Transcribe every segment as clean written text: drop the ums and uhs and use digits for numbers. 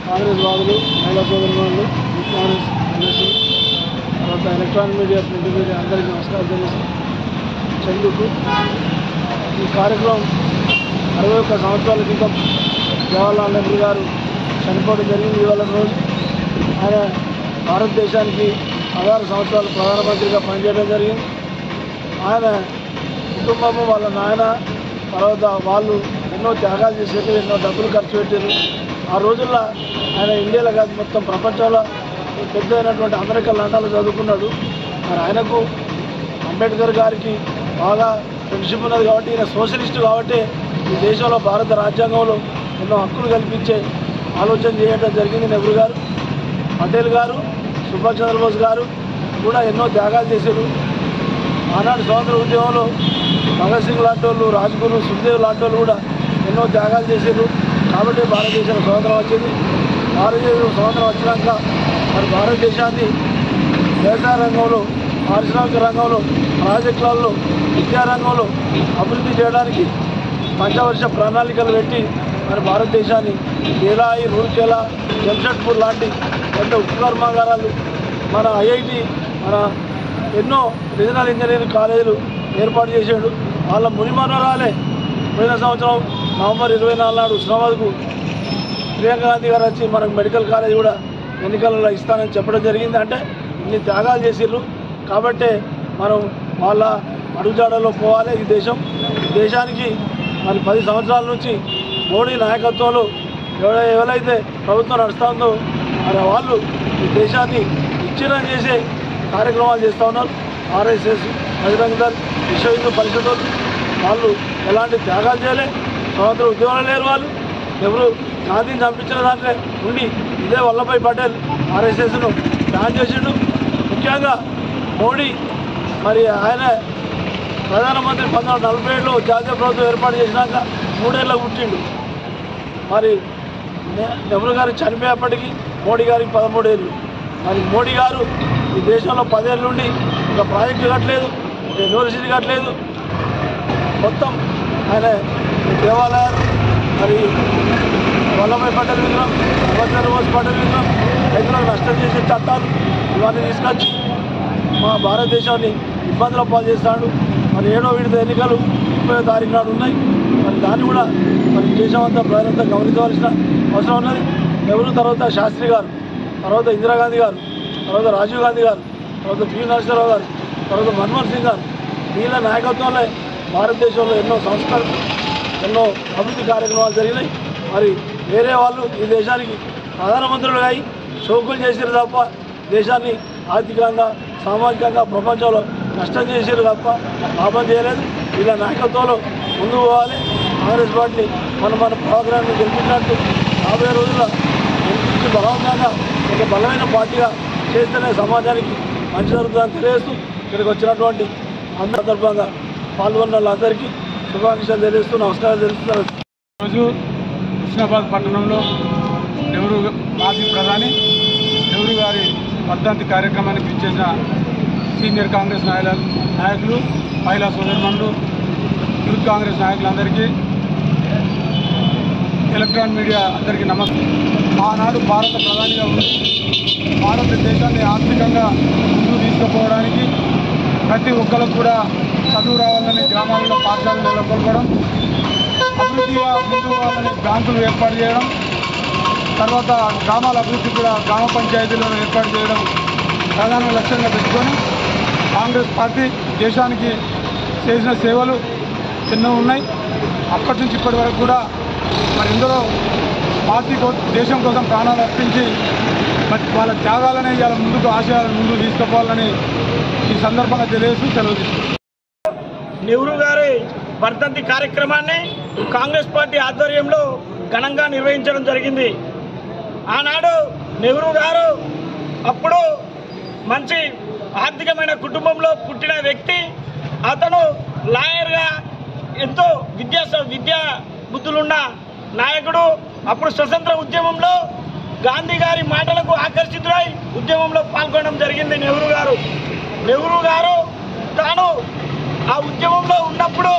కాంగ్రెస్ వాదులు మహిళా సోదరులు కాంగ్రెస్ తర్వాత ఎలక్ట్రానిక్ మీడియా ప్రింట్ మీడియా అందరికీ నమస్కారం చెందుకు ఈ కార్యక్రమం 61 సంవత్సరాల క్రితం జవహర్లాల్ నెహ్రూ గారు చనిపోవడం జరిగింది. ఇవాళ రోజు ఆయన భారతదేశానికి 16 సంవత్సరాలు ప్రధానమంత్రిగా పనిచేయడం జరిగింది. ఆయన కుటుంబము వాళ్ళ నాయన తర్వాత వాళ్ళు ఎన్నో త్యాగాలు చేశారు, ఎన్నో డబ్బులు ఖర్చు పెట్టారు. ఆ రోజుల్లో ఆయన ఇండియాలో కాదు మొత్తం ప్రపంచంలో పెద్ద అయినటువంటి అమెరికా లండన్లో చదువుకున్నాడు. మరి ఆయనకు అంబేద్కర్ గారికి బాగా ఫ్రెండ్షిప్ ఉన్నది కాబట్టి ఈయన సోషలిస్టు కాబట్టి ఈ దేశంలో భారత రాజ్యాంగంలో ఎన్నో హక్కులు కల్పించే ఆలోచన చేయడం జరిగింది. నెహ్రూ గారు, పటేల్ గారు, సుభాష్ చంద్రబోస్ గారు కూడా ఎన్నో త్యాగాలు చేశారు. ఆనాడు స్వాతంత్ర ఉద్యమంలో భగత్ సింగ్ లాంటి వాళ్ళు, రాజ్గురు, సుఖ్దేవ్ లాంటి వాళ్ళు కూడా ఎన్నో త్యాగాలు చేశారు. కాబట్టి భారతదేశం స్వాతంత్రం వచ్చింది. భారతదేశం స్వాతంత్రం వచ్చినాక మరి భారతదేశాన్ని వ్యవసాయ రంగంలో, పారిశ్రామిక రంగంలో, ప్రాజెక్టులలో, విద్యారంగంలో అభివృద్ధి చేయడానికి పంచవర్ష ప్రణాళికలు పెట్టి మరి భారతదేశాన్ని బేలాయి, రూర్కెలా, జంషెడ్పూర్ లాంటి పెద్ద ఉక్కు కర్మాగారాలు, మన ఐఐటి, మన ఎన్నో రీజనల్ ఇంజనీరింగ్ కాలేజీలు ఏర్పాటు చేశాడు. వాళ్ళ మునిమనోరాలే పోయిన సంవత్సరం నవంబర్ 24 నాడు హుస్నాబాద్కు ప్రియాంక గాంధీ గారు వచ్చి మనకు మెడికల్ కాలేజ్ కూడా ఎన్నికలలో ఇస్తానని చెప్పడం జరిగింది. అంటే ఇన్ని త్యాగాలు చేసిర్రు కాబట్టే మనం వాళ్ళ అడుగుజాడలో పోవాలి. ఈ దేశానికి మరి 10 సంవత్సరాల నుంచి మోడీ నాయకత్వంలో ఎవరైతే ప్రభుత్వం నడుస్తుందో మరి వాళ్ళు ఈ దేశాన్ని విచ్ఛిన్నం చేసే కార్యక్రమాలు చేస్తూ ఉన్నారు. ఆర్ఎస్ఎస్, బజరంగ్ దళ్, విశ్వ హిందూ పరిషత్ వాళ్ళు ఎలాంటి త్యాగాలు చేయలే, స్వాతంత్ర ఉద్యమాలు లేరు. వాళ్ళు ఎవరు గాంధీని చంపించిన దాంట్లో ఉండి ఇదే వల్లభాయ్ పటేల్ ఆర్ఎస్ఎస్ను బ్యాన్ చేసిండు. ముఖ్యంగా మోడీ మరి ఆయన ప్రధానమంత్రి 1947లో జాతీయ ప్రభుత్వం ఏర్పాటు చేసినాక 3 ఏళ్ళకు పుట్టిండు. మరి నెహ్రూ గారు చనిపోయేప్పటికీ మోడీ గారికి 13 ఏళ్ళు. మరి మోడీ గారు ఈ దేశంలో 10 ఏళ్ళ నుండి ఒక ప్రాజెక్టు కట్టలేదు, ఒక యూనివర్సిటీ కట్టలేదు. మొత్తం ఆయన దేవాలయాలు, మరి వల్లభాయ్ పటేల్ విగ్రహం, సుభాష్ చంద్రబోస్ పటేల్ విగ్రహం, రైతులకు నష్టం చేసే చట్టాలు ఇవన్నీ తీసుకొచ్చి మా భారతదేశాన్ని ఇబ్బందుల పాలు చేస్తాడు. మరి 7వ విడత ఎన్నికలు 30వ తారీఖు నాడు ఉన్నాయి. మరి దాన్ని కూడా మరి దేశమంతా ప్రజలంతా గమనించవలసిన అవసరం ఉన్నది. నెహ్రూ తర్వాత శాస్త్రి గారు, తర్వాత ఇందిరాగాంధీ గారు, తర్వాత రాజీవ్ గాంధీ గారు, తర్వాత పి నరసింహారావు గారు, తర్వాత మన్మోహన్ సింగ్ గారు, వీళ్ళ నాయకత్వంలో భారతదేశంలో ఎన్నో సంస్కరణలు, ఎన్నో అభివృద్ధి కార్యక్రమాలు జరిగినాయి. మరి వేరే వాళ్ళు ఈ దేశానికి ప్రధానమంత్రులు అయి షోకులు చేసారు తప్ప దేశాన్ని ఆర్థికంగా, సామాజికంగా ప్రపంచంలో నష్టం చేసారు తప్ప లాభం చేయలేదు. వీళ్ళ నాయకత్వంలో ముందుకు పోవాలి. కాంగ్రెస్ పార్టీ మన ప్రోగ్రాన్ని గెలిపించినట్టు రాబోయే రోజుల్లో గెలిపించి బలవంతంగా ఒక బలమైన పార్టీగా చేస్తేనే సమాజానికి మంచి జరుగుతుందని తెలియజేస్తూ ఇక్కడికి వచ్చినటువంటి సందర్భంగా పాల్గొన్న వాళ్ళందరికీ శుభాకాంక్షలు తెలియజేస్తూ నమస్కారాలు తెలుస్తున్నారు. ఈరోజు హుస్నాబాద్ పట్టణంలో నెహ్రూ మాజీ ప్రధాని నెహ్రూ గారి వర్ధంతి కార్యక్రమానికి ఇచ్చేసిన సీనియర్ కాంగ్రెస్ నాయకులు, మహిళా సోదరుమణులు, యూత్ కాంగ్రెస్ నాయకులందరికీ, ఎలక్ట్రానిక్ మీడియా అందరికీ నమస్కారం. ఆనాడు భారత ప్రధానిగా ఉండి భారతదేశాన్ని ఆర్థికంగా ముందుకు తీసుకుపోవడానికి ప్రతి ఒక్కరికి కూడా చదువు రావాలని గ్రామాల్లో పాఠశాలలు నెలకొల్పడం, అభివృద్ధిగా ముందుకు రావాలని బ్యాంకులు ఏర్పాటు చేయడం, తర్వాత గ్రామాల అభివృద్ధి కూడా గ్రామ పంచాయతీలను ఏర్పాటు చేయడం ప్రధాన లక్ష్యంగా పెట్టుకొని కాంగ్రెస్ పార్టీ దేశానికి చేసిన సేవలు ఎన్నో ఉన్నాయి. అప్పటి నుంచి ఇప్పటి వరకు కూడా మరి ఇందులో పార్టీ దేశం కోసం ప్రాణాలు అర్పించి వాళ్ళ త్యాగాలని ఇవాళ ముందుకు ఆశయాలను ముందుకు తీసుకుపోవాలని ఈ సందర్భంగా తెలియజేస్తూ సెలవు తీసుకుంటాం. నెహ్రూ గారి వర్ధంతి కార్యక్రమాన్ని కాంగ్రెస్ పార్టీ ఆధ్వర్యంలో ఘనంగా నిర్వహించడం జరిగింది. ఆనాడు నెహ్రూ గారు అప్పుడు మంచి ఆర్థికమైన కుటుంబంలో పుట్టిన వ్యక్తి. అతను లాయర్గా ఎంతో విద్యా బుద్ధులున్న నాయకుడు. అప్పుడు స్వతంత్ర ఉద్యమంలో గాంధీ గారి మాటలకు ఆకర్షితులై ఉద్యమంలో పాల్గొనడం జరిగింది నెహ్రూ గారు తాను ఆ ఉద్యమంలో ఉన్నప్పుడు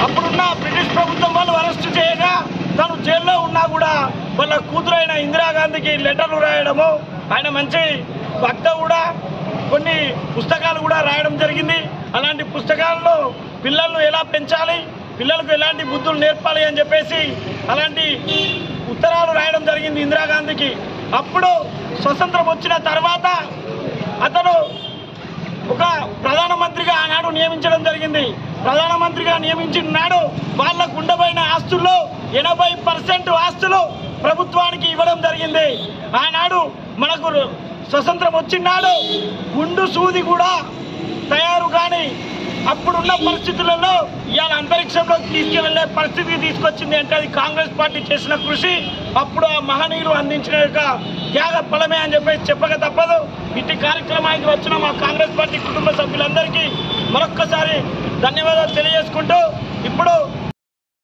అప్పుడున్న బ్రిటిష్ ప్రభుత్వం వాళ్ళు అరెస్టు చేయగా తను జైల్లో ఉన్నా కూడా వాళ్ళ కూతురైన ఇందిరాగాంధీకి లెటర్లు రాయడము, ఆయన మంచి భక్త కూడా కొన్ని పుస్తకాలు కూడా రాయడం జరిగింది. అలాంటి పుస్తకాల్లో పిల్లలను ఎలా పెంచాలి, పిల్లలకు ఎలాంటి బుద్ధులు నేర్పాలి అని చెప్పేసి అలాంటి ఉత్తరాలు రాయడం జరిగింది ఇందిరాగాంధీకి. అప్పుడు స్వతంత్రం వచ్చిన తర్వాత అతను ఒక ప్రధానమంత్రిగా ఆనాడు నియమించడం జరిగింది. ప్రధానమంత్రిగా నియమించిన నాడు వాళ్ళకు ఉండబోయిన ఆస్తుల్లో 80% ఆస్తులు ప్రభుత్వానికి ఇవ్వడం జరిగింది. ఆనాడు మనకు స్వతంత్రం వచ్చినాడు గుండు సూది కూడా తయారు కానీ అప్పుడున్న పరిస్థితులలో ఇవాళ అంతరిక్షంలోకి తీసుకువెళ్లే పరిస్థితికి తీసుకొచ్చింది అంటే అది కాంగ్రెస్ పార్టీ చేసిన కృషి. అప్పుడు ఆ మహనీయులు అందించిన యొక్క త్యాగ ఫలమే అని చెప్పేసి చెప్పక తప్పదు. ఇట్టి కార్యక్రమానికి వచ్చిన మా కాంగ్రెస్ పార్టీ కుటుంబ సభ్యులందరికీ మరొక్కసారి ధన్యవాదాలు తెలియజేసుకుంటూ ఇప్పుడు